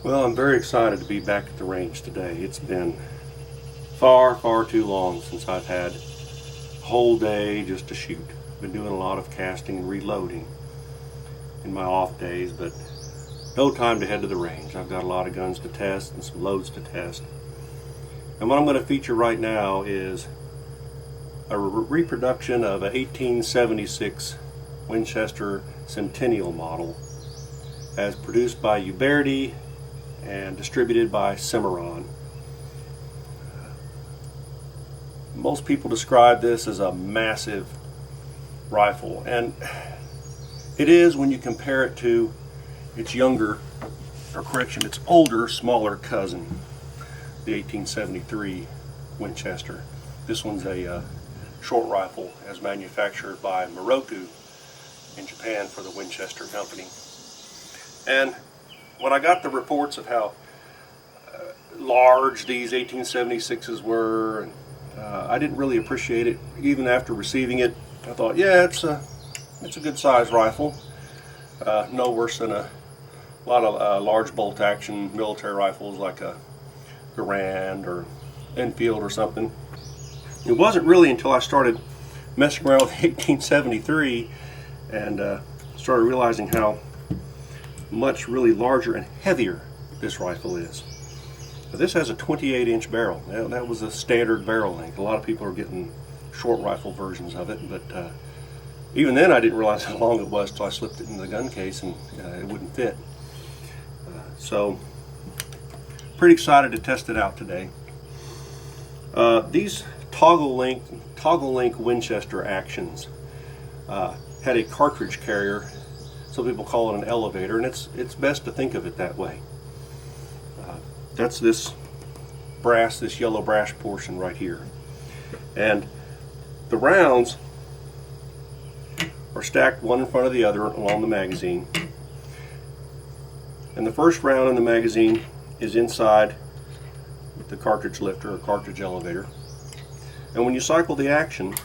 Well, I'm very excited to be back at the range today. It's been far, far too long since I've had a whole day just to shoot. Been doing a lot of casting and reloading in my off days, but no time to head to the range. I've got a lot of guns to test and some loads to test. And what I'm going to feature right now is a reproduction of an 1876 Winchester Centennial model as produced by Uberti and distributed by Cimarron. Most people describe this as a massive rifle, and it is when you compare it to its its older, smaller cousin, the 1873 Winchester. This one's a short rifle as manufactured by Moroku in Japan for the Winchester company. And when I got the reports of how large these 1876s were, I didn't really appreciate it. Even after receiving it, I thought, yeah, it's a good size rifle. No worse than a lot of large bolt action military rifles like a Garand or Enfield or something. It wasn't really until I started messing around with 1873 and started realizing how much really larger and heavier this rifle is. This has a 28-inch barrel. Now, that was a standard barrel length. A lot of people are getting short rifle versions of it, but even then I didn't realize how long it was until I slipped it in the gun case and it wouldn't fit. So pretty excited to test it out today. These toggle link Winchester actions had a cartridge carrier. Some people call it an elevator, and it's best to think of it that way. That's this yellow brass portion right here. And the rounds are stacked one in front of the other along the magazine. And the first round in the magazine is inside the cartridge lifter or cartridge elevator. And when you cycle the action,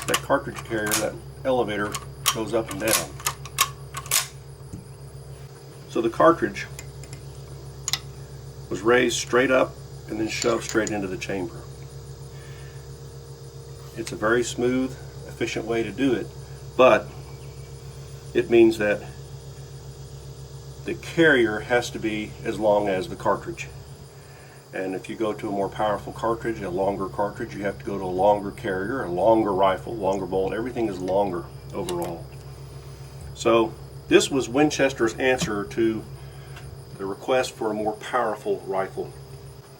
that cartridge carrier, that elevator, goes up and down. So the cartridge was raised straight up and then shoved straight into the chamber. It's a very smooth, efficient way to do it, but it means that the carrier has to be as long as the cartridge. And if you go to a more powerful cartridge, a longer cartridge, you have to go to a longer carrier, a longer rifle, longer bolt. Everything is longer overall. So this was Winchester's answer to the request for a more powerful rifle.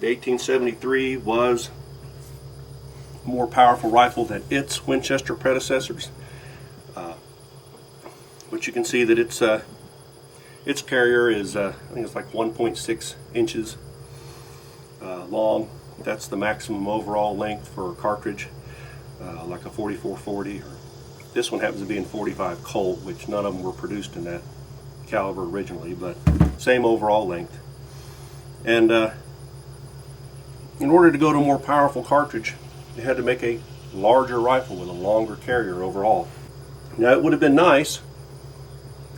The 1873 was a more powerful rifle than its Winchester predecessors, but you can see that its carrier is I think it's like 1.6 inches long. That's the maximum overall length for a cartridge, like a 4440. This one happens to be in 45 Colt, which none of them were produced in that caliber originally, but same overall length. And in order to go to a more powerful cartridge, they had to make a larger rifle with a longer carrier overall. Now, it would have been nice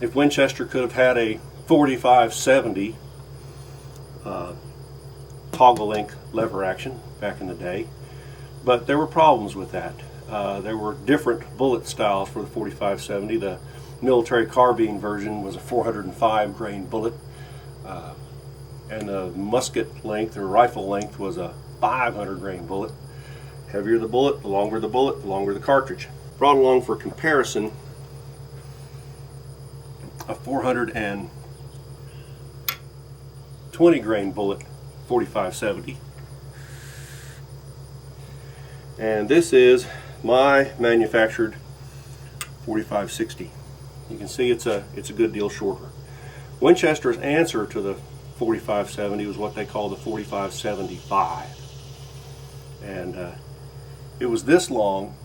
if Winchester could have had a 4570 toggle link lever action back in the day, but there were problems with that. There were different bullet styles for the 4570. The military carbine version was a 405 grain bullet, and the musket length or rifle length was a 500 grain bullet. Heavier the bullet, the longer the cartridge. Brought along for comparison a 420 grain bullet 4570, and this is my manufactured 4560. You can see it's a good deal shorter. Winchester's answer to the 4570 was what they call the 4575, and it was this long,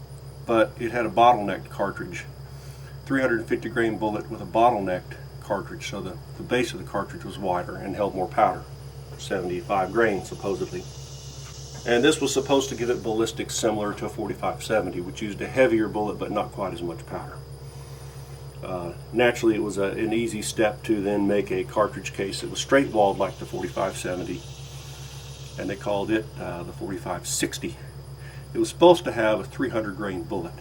but it had a bottlenecked cartridge, 350 grain bullet with a bottlenecked cartridge, so the base of the cartridge was wider and held more powder, 75 grains supposedly. And this was supposed to give it ballistics similar to a 4570, which used a heavier bullet but not quite as much powder. Naturally, it was an easy step to then make a cartridge case that was straight walled like the 4570, and they called it the 4560. It was supposed to have a 300 grain bullet.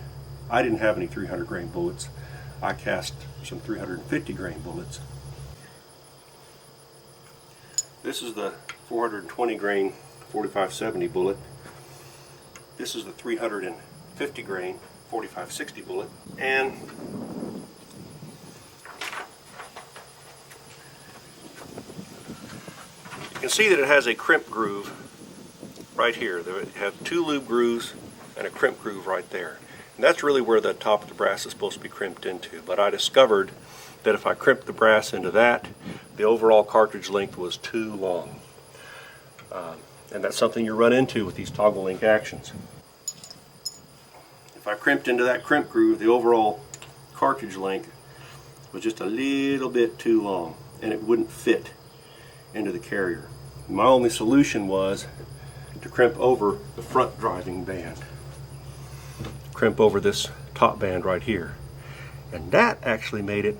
I didn't have any 300 grain bullets. I cast some 350 grain bullets. This is the 420 grain 4570 bullet. This is the 350 grain 4560 bullet, and you can see that it has a crimp groove right here. They have 2 lube grooves and a crimp groove right there. And that's really where the top of the brass is supposed to be crimped into. But I discovered that if I crimped the brass into that, the overall cartridge length was too long. And that's something you run into with these toggle link actions. If I crimped into that crimp groove, the overall cartridge length was just a little bit too long, and it wouldn't fit into the carrier. My only solution was to crimp over the front driving band. Crimp over this top band right here. And that actually made it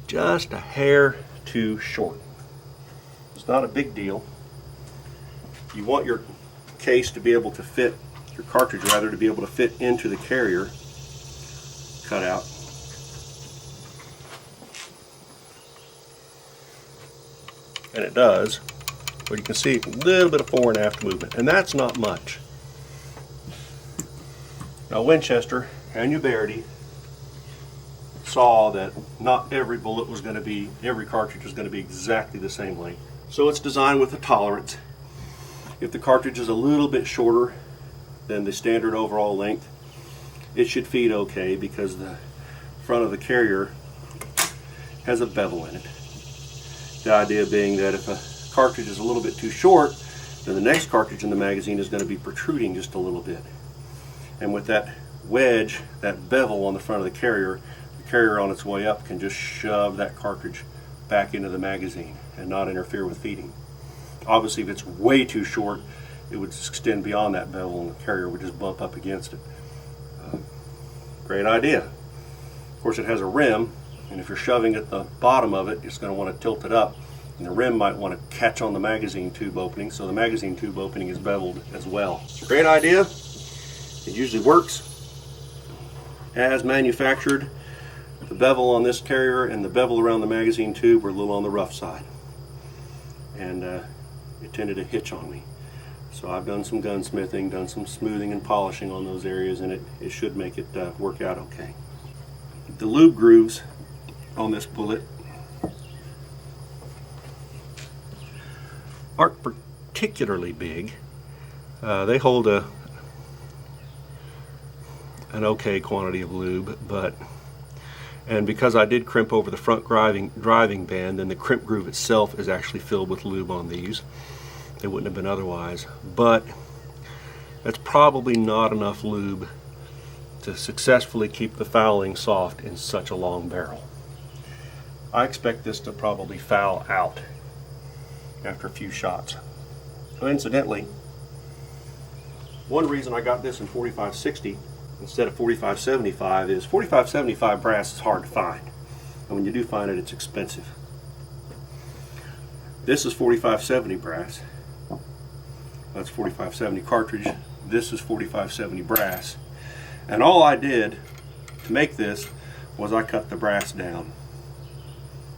just a hair too short. It's not a big deal. You want your case to be able to fit, your cartridge rather, to be able to fit into the carrier cutout. And it does, but you can see a little bit of fore and aft movement, and that's not much. Now Winchester and Uberti saw that not every bullet was going to be, every cartridge was going to be exactly the same length. So it's designed with a tolerance. If the cartridge is a little bit shorter than the standard overall length, it should feed okay because the front of the carrier has a bevel in it. The idea being that if a cartridge is a little bit too short, then the next cartridge in the magazine is going to be protruding just a little bit. And with that wedge, that bevel on the front of the carrier on its way up can just shove that cartridge back into the magazine and not interfere with feeding. Obviously, if it's way too short, it would extend beyond that bevel and the carrier would just bump up against it. Great idea. Of course, it has a rim, and if you're shoving at the bottom of it, it's going to want to tilt it up, and the rim might want to catch on the magazine tube opening, so the magazine tube opening is beveled as well. Great idea. It usually works as manufactured. The bevel on this carrier and the bevel around the magazine tube were a little on the rough side, and it tended to hitch on me. So I've done some gunsmithing, done some smoothing and polishing on those areas, and it should make it work out okay. The lube grooves on this bullet aren't particularly big. They hold an okay quantity of lube, and because I did crimp over the front driving band, then the crimp groove itself is actually filled with lube on these. It wouldn't have been otherwise, but that's probably not enough lube to successfully keep the fouling soft in such a long barrel. I expect this to probably foul out after a few shots. Coincidentally, one reason I got this in 4560 instead of 4575 is 4575 brass is hard to find, and when you do find it, it's expensive. This is 4570 brass. That's 4570 cartridge. This is 4570 brass. And all I did to make this was I cut the brass down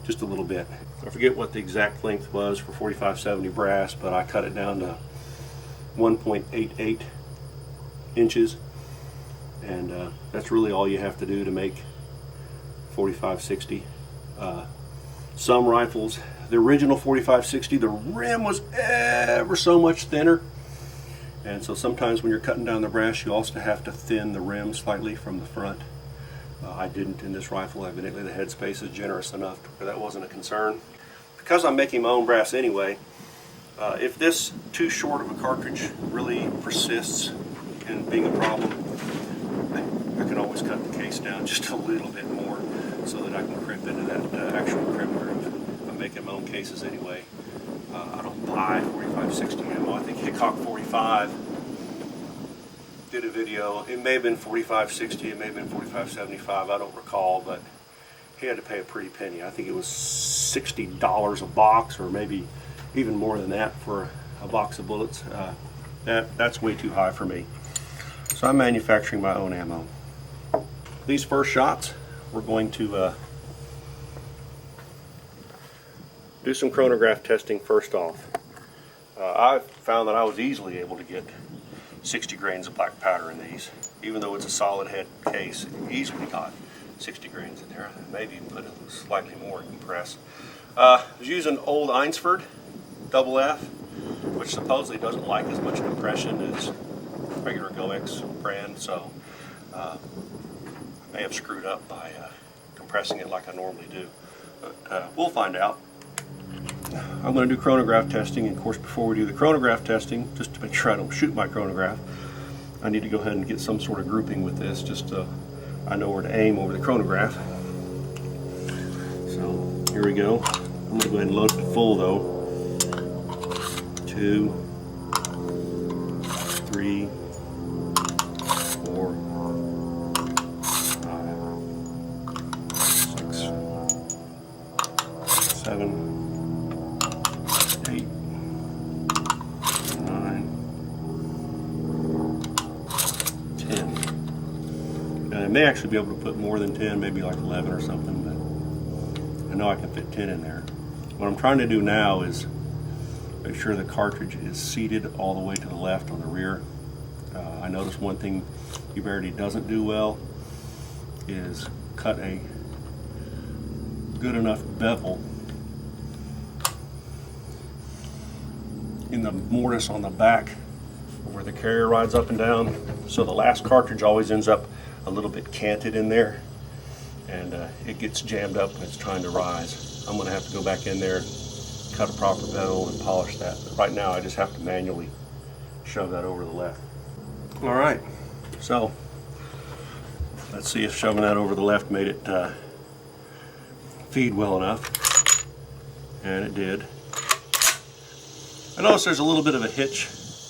just a little bit. I forget what the exact length was for 4570 brass, but I cut it down to 1.88 inches. And that's really all you have to do to make 4560. Some rifles, the original 4560, the rim was ever so much thinner, and so sometimes when you're cutting down the brass, you also have to thin the rim slightly from the front. I didn't in this rifle. Evidently the headspace is generous enough where that wasn't a concern. Because I'm making my own brass anyway, if this too short of a cartridge really persists in being a problem, I can always cut the case down just a little bit more so that I can crimp into that actual crimp groove. I'm making my own cases anyway. I don't buy 4560 ammo. I think Hickok 45 did a video. It may have been 4560, it may have been 4575, I don't recall, but he had to pay a pretty penny. I think it was $60 a box, or maybe even more than that for a box of bullets. That's way too high for me. So I'm manufacturing my own ammo. These first shots, we're going to do some chronograph testing first off. I found that I was easily able to get 60 grains of black powder in these. Even though it's a solid head case, it easily got 60 grains in there. Maybe even put a slightly more in press. I was using old Einsford double F, which supposedly doesn't like as much compression as regular GoX brand, so I may have screwed up by compressing it like I normally do. But we'll find out. I'm going to do chronograph testing, and of course before we do the chronograph testing, just to make sure I don't shoot my chronograph, I need to go ahead and get some sort of grouping with this, just so I know where to aim over the chronograph. So here we go. I'm going to go ahead and load it full though. 2, 3, 4, 5, 6, 7, 8, 9, 10. And I may actually be able to put more than 10, maybe like 11 or something, but I know I can fit 10 in there. What I'm trying to do now is make sure the cartridge is seated all the way to the left on the rear. I noticed one thing Uberti doesn't do well is cut a good enough bevel in the mortise on the back where the carrier rides up and down, so the last cartridge always ends up a little bit canted in there, and it gets jammed up when it's trying to rise. I'm going to have to go back in there, cut a proper bevel and polish that, but right now I just have to manually shove that over the left. Alright, so let's see if shoving that over the left made it feed well enough, and it did. I notice there's a little bit of a hitch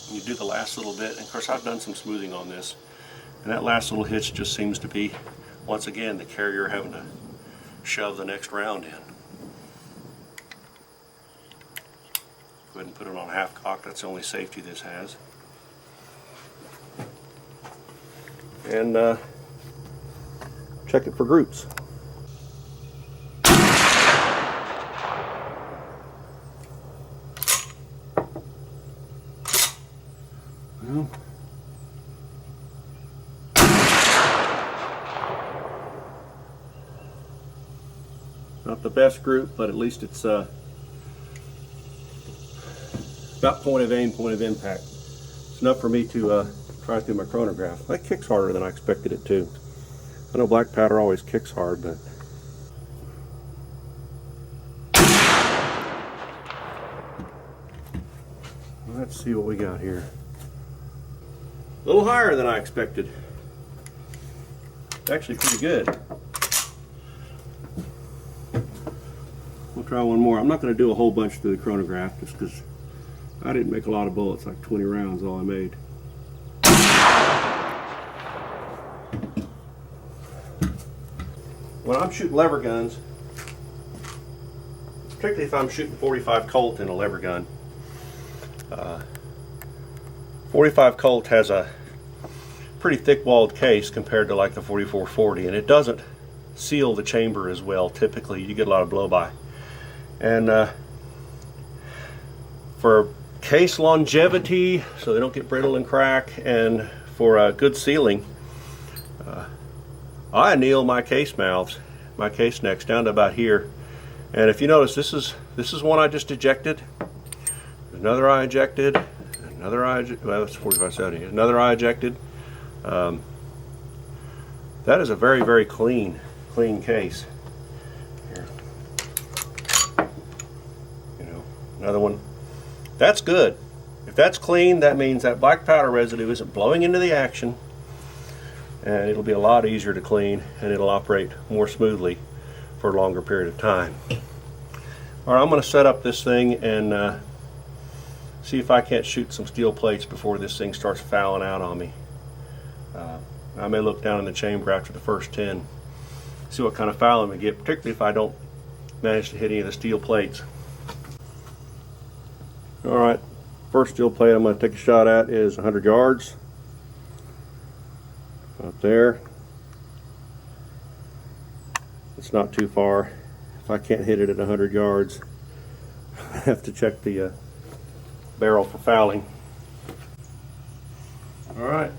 when you do the last little bit, and of course I've done some smoothing on this, and that last little hitch just seems to be, once again, the carrier having to shove the next round in. Go ahead and put it on half cock. That's the only safety this has. And check it for groups. Well, not the best group, but at least it's about point of aim, point of impact. It's enough for me to try through my chronograph. That kicks harder than I expected it to. I know black powder always kicks hard, but let's see what we got here. A little higher than I expected. It's actually pretty good. We'll try one more. I'm not going to do a whole bunch through the chronograph just because I didn't make a lot of bullets, like 20 rounds all I made. When I'm shooting lever guns, particularly if I'm shooting 45 Colt in a lever gun, 45 Colt has a pretty thick-walled case compared to like the 44-40, and it doesn't seal the chamber as well. Typically, you get a lot of blow-by. And for case longevity, so they don't get brittle and crack, and for good sealing, I anneal my case mouths, my case necks down to about here. And if you notice, this is one I just ejected. Another I ejected. Another I ejected. Well, that's 45-70. Another I ejected. That is a very, very clean case. Here. You know, another one. That's good. If that's clean, that means that black powder residue isn't blowing into the action, and it'll be a lot easier to clean, and it'll operate more smoothly for a longer period of time. All right, I'm going to set up this thing and see if I can't shoot some steel plates before this thing starts fouling out on me. I may look down in the chamber after the first 10 see what kind of fouling we get, particularly if I don't manage to hit any of the steel plates. Alright, first steel plate I'm going to take a shot at is 100 yards. Up there. It's not too far. If I can't hit it at 100 yards, I have to check the barrel for fouling. Alright.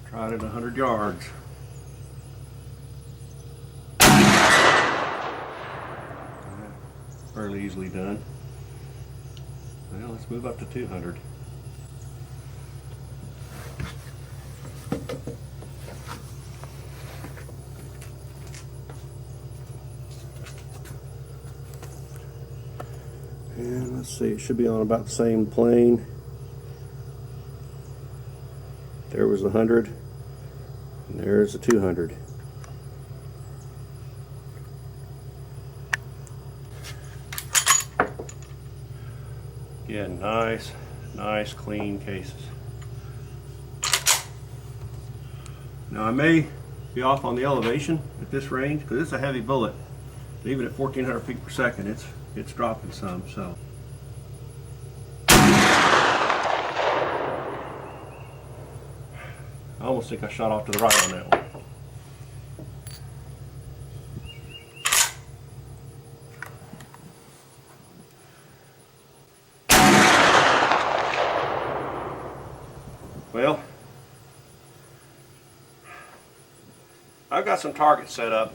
Tried it 100 yards. Fairly easily done. Well, let's move up to 200. And let's see, it should be on about the same plane. There was 100, and there's a 200. Again, nice clean cases. Now I may be off on the elevation at this range because it's a heavy bullet. Even at 1400 feet per second, it's dropping some. So I almost think I shot off to the right on that one. Well, I've got some targets set up.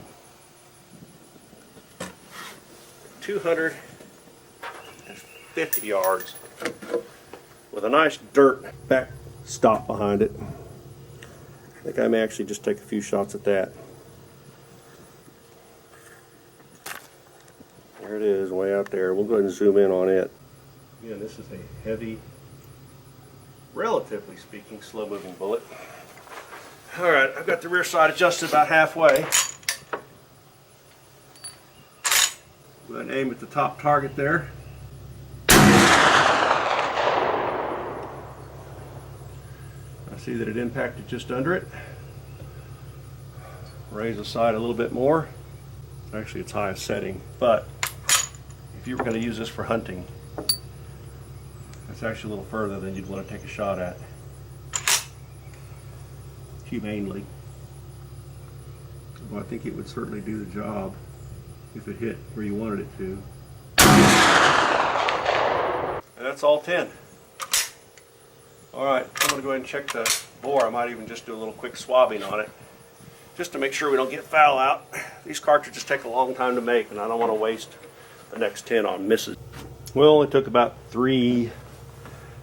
250 yards with a nice dirt backstop behind it. I think I may actually just take a few shots at that. There it is, way out there. We'll go ahead and zoom in on it. Again, this is a heavy, relatively speaking, slow-moving bullet. Alright, I've got the rear side adjusted about halfway. Go ahead and aim at the top target there. I see that it impacted just under it. Raise the sight a little bit more. Actually, it's highest setting, but if you were going to use this for hunting, it's actually a little further than you'd want to take a shot at humanely. Well, I think it would certainly do the job if it hit where you wanted it to. And that's all 10. Alright, I'm going to go ahead and check the bore. I might even just do a little quick swabbing on it, just to make sure we don't get foul out. These cartridges take a long time to make, and I don't want to waste the next 10 on misses. Well, it only took about 3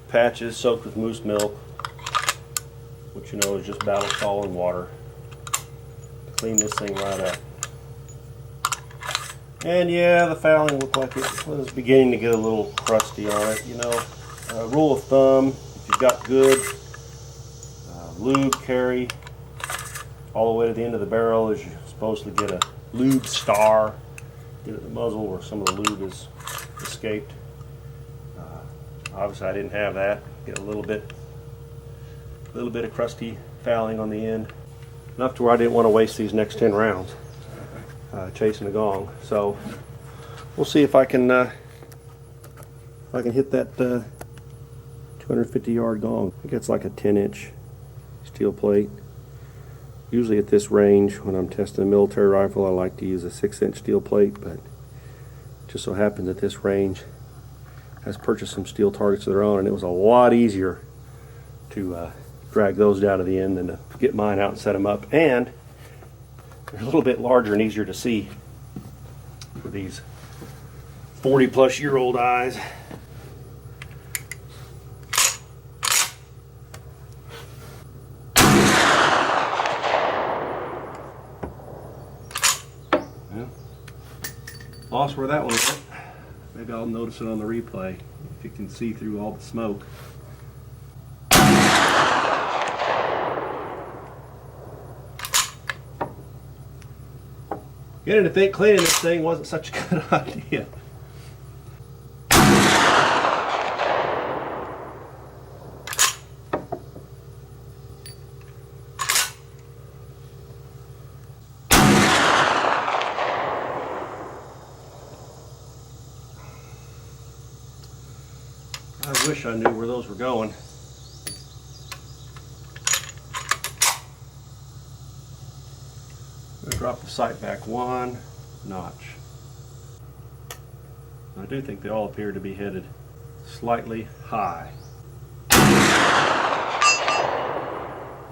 patches soaked with moose milk, which you know is just battle salt and water, to clean this thing right up. And yeah, the fouling looked like it was beginning to get a little crusty on it. You know, rule of thumb, if you've got good lube carry all the way to the end of the barrel, is you're supposed to get a lube star, get at the muzzle where some of the lube is escaped. Obviously I didn't have that. Get a little bit of crusty fouling on the end, enough to where I didn't want to waste these next 10 rounds chasing a gong. So we'll see if I can hit that 250 yard gong. I think it's like a 10-inch steel plate. Usually at this range, when I'm testing a military rifle, I like to use a 6-inch steel plate, but it just so happens that this range has purchased some steel targets of their own, and it was a lot easier to drag those down to the end than to get mine out and set them up. And they're a little bit larger and easier to see for these 40-plus-year-old eyes. Well, lost where that one went. Maybe I'll notice it on the replay if you can see through all the smoke. Getting to think cleaning this thing wasn't such a good idea. I wish I knew where those were going. I'm going to drop the sight back one notch. I do think they all appear to be headed slightly high.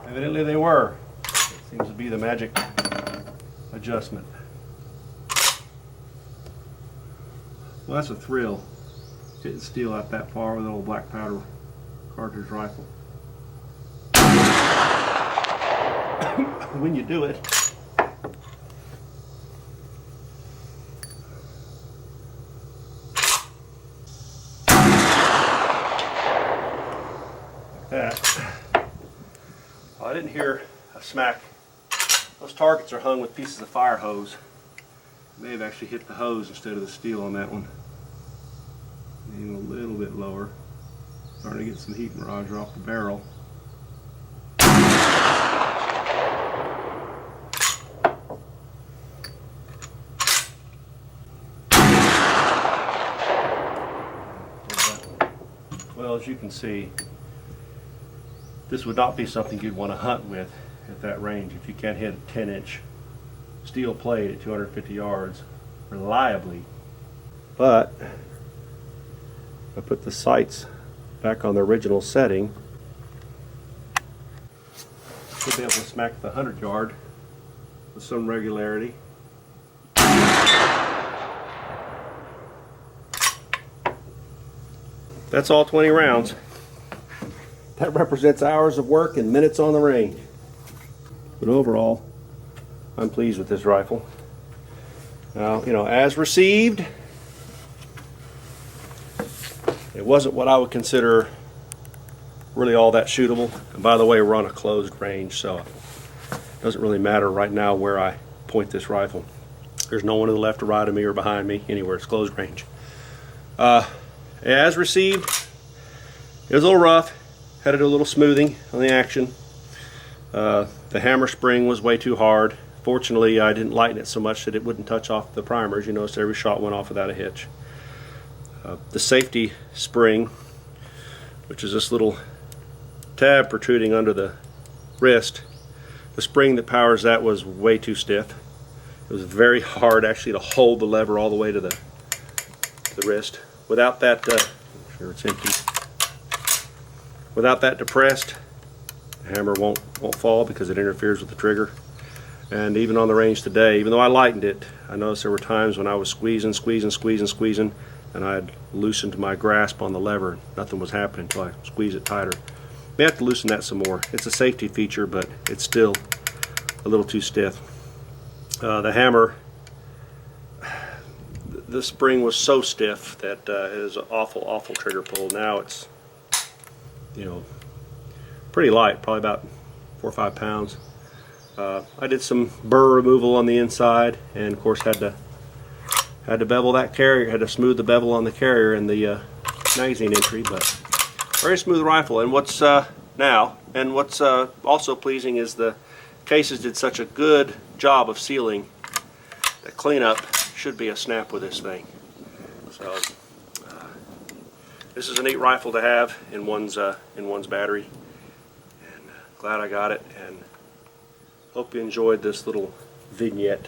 Evidently they were. It seems to be the magic adjustment. Well, that's a thrill, getting steel out that far with an old black powder cartridge rifle. When you do it, like that. Well, I didn't hear a smack. Those targets are hung with pieces of fire hose. May have actually hit the hose instead of the steel on that one. Even a little bit lower. Starting to get some heat mirage off the barrel. Well, as you can see, this would not be something you'd want to hunt with at that range if you can't hit a 10-inch steel plate at 250 yards reliably. But I put the sights back on the original setting. Should be able to smack the 100-yard with some regularity. That's all 20 rounds. That represents hours of work and minutes on the range. But overall, I'm pleased with this rifle. Now, you know, as received, it wasn't what I would consider really all that shootable. And by the way, we're on a closed range, so it doesn't really matter right now where I point this rifle. There's no one to the left or right of me or behind me, anywhere. It's closed range. As received, it was a little rough. Had to do a little smoothing on the action. The hammer spring was way too hard. Fortunately, I didn't lighten it so much that it wouldn't touch off the primers. You notice every shot went off without a hitch. The safety spring, which is this little tab protruding under the wrist, the spring that powers that was way too stiff. It was very hard actually to hold the lever all the way to the wrist. Without that, sure it's empty. Without that depressed, the hammer won't fall because it interferes with the trigger. And even on the range today, even though I lightened it, I noticed there were times when I was squeezing, and I had loosened my grasp on the lever. Nothing was happening until I squeezed it tighter. May have to loosen that some more. It's a safety feature, but it's still a little too stiff. The hammer, the spring was so stiff that it is an awful trigger pull. Now it's, you know, pretty light, probably about 4 or 5 pounds. I did some burr removal on the inside, and of course had to bevel that carrier, had to smooth the bevel on the carrier and the magazine entry, but very smooth rifle. And what's also pleasing is the cases did such a good job of sealing that cleanup should be a snap with this thing. So this is a neat rifle to have in one's battery, and glad I got it, and hope you enjoyed this little vignette